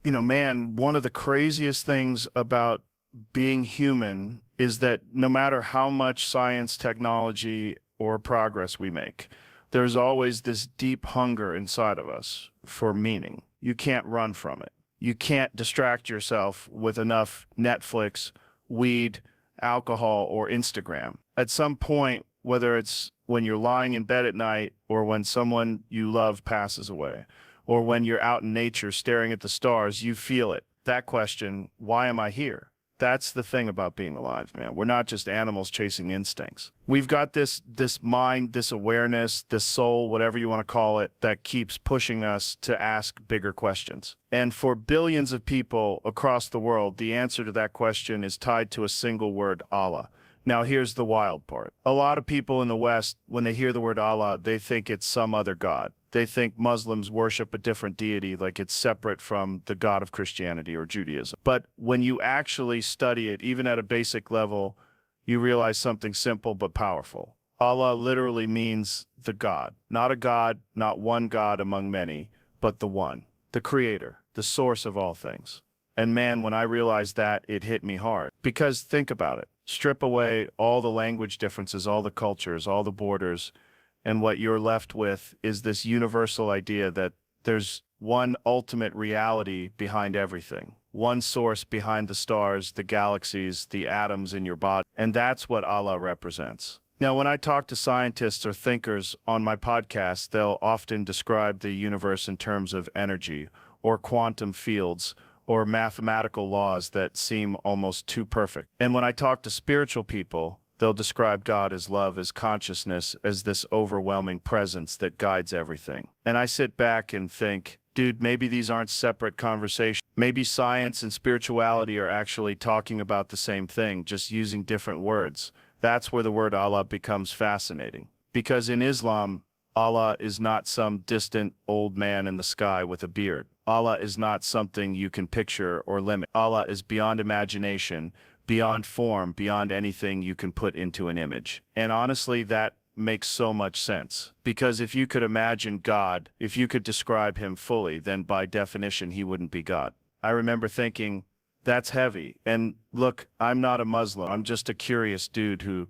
Man, one of the craziest things about being human is that no matter how much science, technology, or progress we make, there's always this deep hunger inside of us for meaning. You can't run from it. You can't distract yourself with enough Netflix, weed, alcohol, or Instagram. At some point, whether it's when you're lying in bed at night or when someone you love passes away, or when you're out in nature staring at the stars, you feel it. That question, why am I here? That's the thing about being alive, man. We're not just animals chasing instincts. We've got this mind, this awareness, this soul, whatever you want to call it, that keeps pushing us to ask bigger questions. And for billions of people across the world, the answer to that question is tied to a single word, Allah. Now, here's the wild part. A lot of people in the West, when they hear the word Allah, they think it's some other god. They think Muslims worship a different deity, like it's separate from the God of Christianity or Judaism. But when you actually study it, even at a basic level, you realize something simple but powerful. Allah literally means the God. Not a God, not one God among many, but the one, the creator, the source of all things. And man, when I realized that, it hit me hard. Because think about it. Strip away all the language differences, all the cultures, all the borders, and what you're left with is this universal idea that there's one ultimate reality behind everything, one source behind the stars, the galaxies, the atoms in your body, and that's what Allah represents. Now, when I talk to scientists or thinkers on my podcast, they'll often describe the universe in terms of energy or quantum fields or mathematical laws that seem almost too perfect. And when I talk to spiritual people, they'll describe God as love, as consciousness, as this overwhelming presence that guides everything. And I sit back and think, dude, maybe these aren't separate conversations. Maybe science and spirituality are actually talking about the same thing, just using different words. That's where the word Allah becomes fascinating. Because in Islam, Allah is not some distant old man in the sky with a beard. Allah is not something you can picture or limit. Allah is beyond imagination, beyond form, beyond anything you can put into an image. And honestly, that makes so much sense. Because if you could imagine God, if you could describe him fully, then by definition, he wouldn't be God. I remember thinking, that's heavy. And look, I'm not a Muslim. I'm just a curious dude who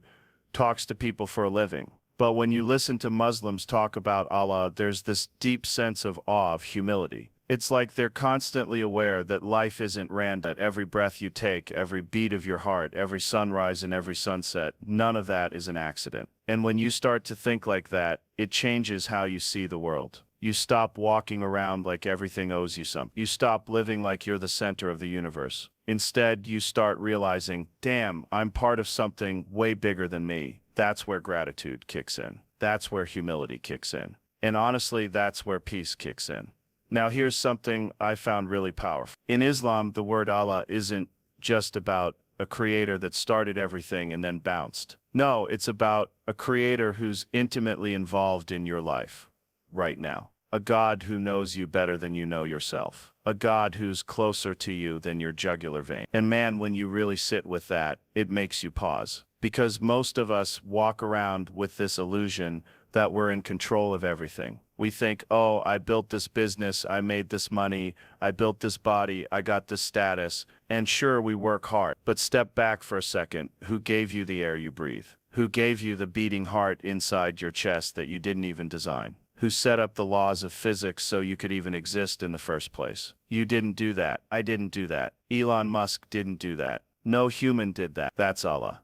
talks to people for a living. But when you listen to Muslims talk about Allah, there's this deep sense of awe, of humility. It's like they're constantly aware that life isn't random. Every breath you take, every beat of your heart, every sunrise and every sunset, none of that is an accident. And when you start to think like that, it changes how you see the world. You stop walking around like everything owes you something. You stop living like you're the center of the universe. Instead, you start realizing, damn, I'm part of something way bigger than me. That's where gratitude kicks in. That's where humility kicks in. And honestly, that's where peace kicks in. Now, here's something I found really powerful. In Islam, the word Allah isn't just about a creator that started everything and then bounced. No, it's about a creator who's intimately involved in your life right now. A God who knows you better than you know yourself. A God who's closer to you than your jugular vein. And man, when you really sit with that, it makes you pause. Because most of us walk around with this illusion that we're in control of everything. We think, oh, I built this business, I made this money, I built this body, I got this status. And sure, we work hard. But step back for a second. Who gave you the air you breathe? Who gave you the beating heart inside your chest that you didn't even design? Who set up the laws of physics so you could even exist in the first place? You didn't do that. I didn't do that. Elon Musk didn't do that. No human did that. That's Allah.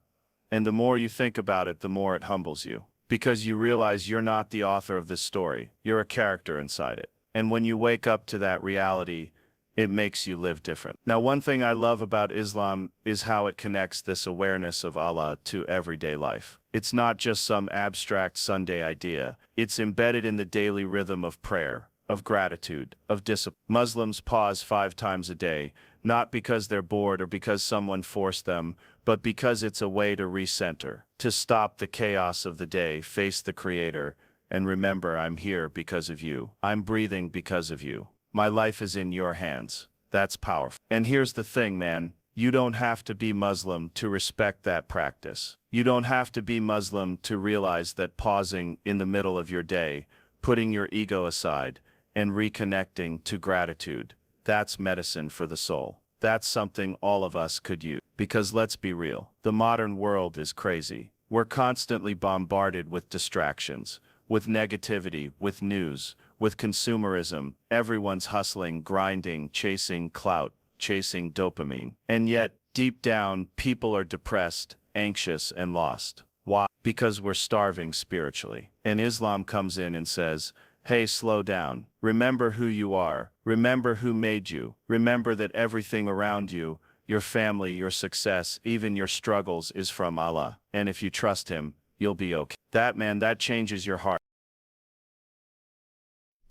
And the more you think about it, the more it humbles you. Because you realize you're not the author of this story. You're a character inside it. And when you wake up to that reality, it makes you live different. Now, one thing I love about Islam is how it connects this awareness of Allah to everyday life. It's not just some abstract Sunday idea. It's embedded in the daily rhythm of prayer, of gratitude, of discipline. Muslims pause 5 times a day, not because they're bored or because someone forced them, but because it's a way to recenter, to stop the chaos of the day, face the Creator, and remember, I'm here because of you. I'm breathing because of you. My life is in your hands. That's powerful. And here's the thing, man. You don't have to be Muslim to respect that practice. You don't have to be Muslim to realize that pausing in the middle of your day, putting your ego aside, and reconnecting to gratitude, That's medicine for the soul. That's something all of us could use. Because let's be real, the modern world is crazy. We're constantly bombarded with distractions, with negativity, with news, with consumerism. Everyone's hustling, grinding, chasing clout, chasing dopamine. And yet, deep down, people are depressed, anxious, and lost. Why? Because we're starving spiritually. And Islam comes in and says, hey, slow down. Remember who you are. Remember who made you. Remember that everything around you, your family, your success, even your struggles is from Allah. And if you trust Him, you'll be okay. That changes your heart.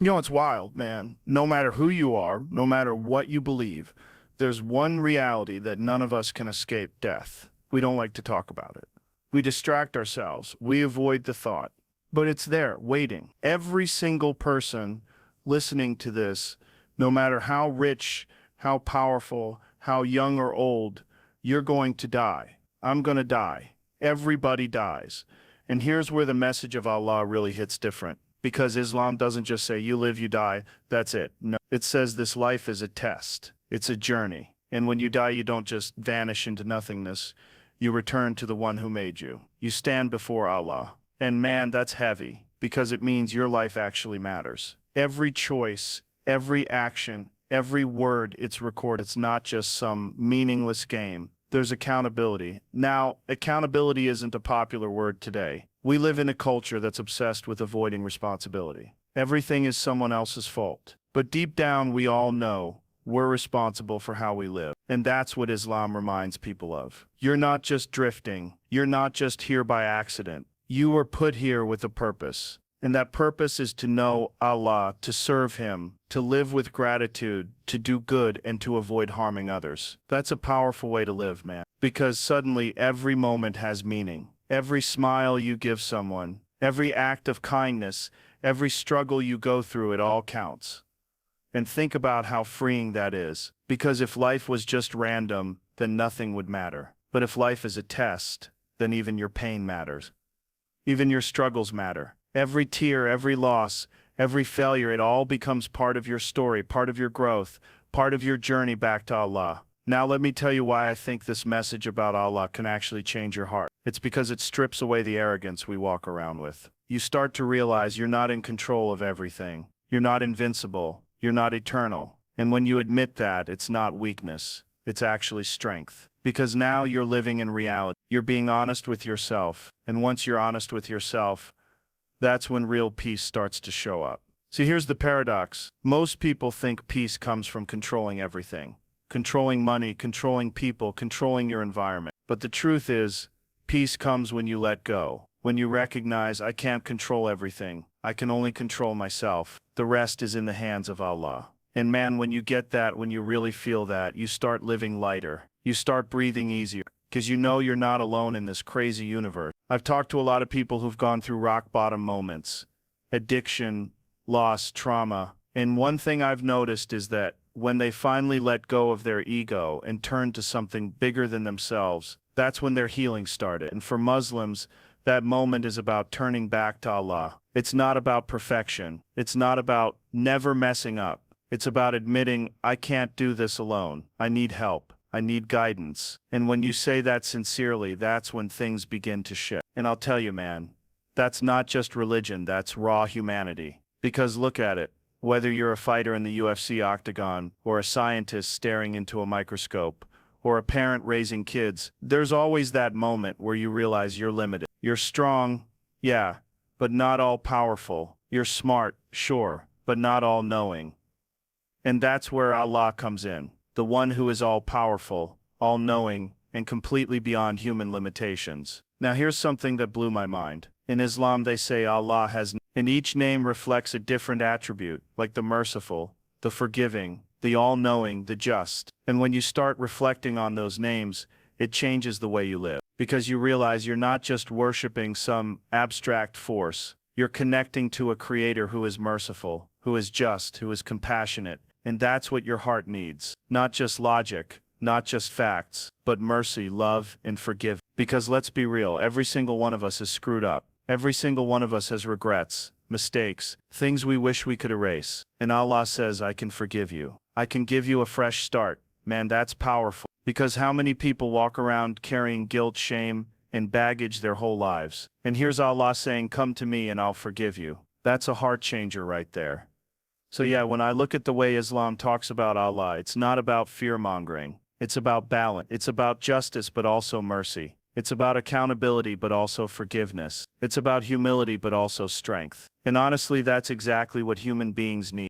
You know, it's wild, man. No matter who you are, no matter what you believe, there's one reality that none of us can escape: death. We don't like to talk about it. We distract ourselves. We avoid the thought. But it's there, waiting. Every single person listening to this, no matter how rich, how powerful, how young or old, you're going to die. I'm going to die. Everybody dies. And here's where the message of Allah really hits different. Because Islam doesn't just say, you live, you die, that's it. No, it says this life is a test. It's a journey. And when you die, you don't just vanish into nothingness. You return to the one who made you. You stand before Allah. And man, that's heavy, because it means your life actually matters. Every choice, every action, every word, it's recorded. It's not just some meaningless game. There's accountability. Now, accountability isn't a popular word today. We live in a culture that's obsessed with avoiding responsibility. Everything is someone else's fault. But deep down, we all know we're responsible for how we live. And that's what Islam reminds people of. You're not just drifting. You're not just here by accident. You were put here with a purpose. And that purpose is to know Allah, to serve Him, to live with gratitude, to do good, and to avoid harming others. That's a powerful way to live, man. Because suddenly every moment has meaning. Every smile you give someone, every act of kindness, every struggle you go through, it all counts. And think about how freeing that is. Because if life was just random, then nothing would matter. But if life is a test, then even your pain matters. Even your struggles matter. Every tear, every loss, every failure, it all becomes part of your story, part of your growth, part of your journey back to Allah. Now let me tell you why I think this message about Allah can actually change your heart. It's because it strips away the arrogance we walk around with. You start to realize you're not in control of everything. You're not invincible. You're not eternal. And when you admit that, it's not weakness. It's actually strength. Because now you're living in reality. You're being honest with yourself. And once you're honest with yourself, that's when real peace starts to show up. See, here's the paradox. Most people think peace comes from controlling everything. Controlling money, controlling people, controlling your environment. But the truth is, peace comes when you let go. When you recognize, I can't control everything. I can only control myself. The rest is in the hands of Allah. And man, when you get that, when you really feel that, you start living lighter. You start breathing easier. Because you know you're not alone in this crazy universe. I've talked to a lot of people who've gone through rock bottom moments. Addiction, loss, trauma. And one thing I've noticed is that when they finally let go of their ego and turn to something bigger than themselves, that's when their healing started. And for Muslims, that moment is about turning back to Allah. It's not about perfection. It's not about never messing up. It's about admitting, I can't do this alone. I need help. I need guidance. And when you say that sincerely, that's when things begin to shift. And I'll tell you, man, that's not just religion, that's raw humanity. Because look at it. Whether you're a fighter in the UFC octagon, or a scientist staring into a microscope, or a parent raising kids, there's always that moment where you realize you're limited. You're strong, yeah, but not all-powerful. You're smart, sure, but not all-knowing. And that's where Allah comes in, the one who is all-powerful, all-knowing, and completely beyond human limitations. Now here's something that blew my mind. In Islam they say Allah has, and each name reflects a different attribute, like the merciful, the forgiving, the all-knowing, the just. And when you start reflecting on those names, it changes the way you live. Because you realize you're not just worshiping some abstract force. You're connecting to a creator who is merciful, who is just, who is compassionate. And that's what your heart needs. Not just logic, not just facts, but mercy, love, and forgive. Because let's be real, every single one of us is screwed up. Every single one of us has regrets, mistakes, things we wish we could erase. And Allah says, I can forgive you. I can give you a fresh start. Man, that's powerful. Because how many people walk around carrying guilt, shame, and baggage their whole lives? And here's Allah saying, come to me and I'll forgive you. That's a heart changer right there. So yeah, when I look at the way Islam talks about Allah, it's not about fear-mongering. It's about balance. It's about justice, but also mercy. It's about accountability, but also forgiveness. It's about humility, but also strength. And honestly, that's exactly what human beings need.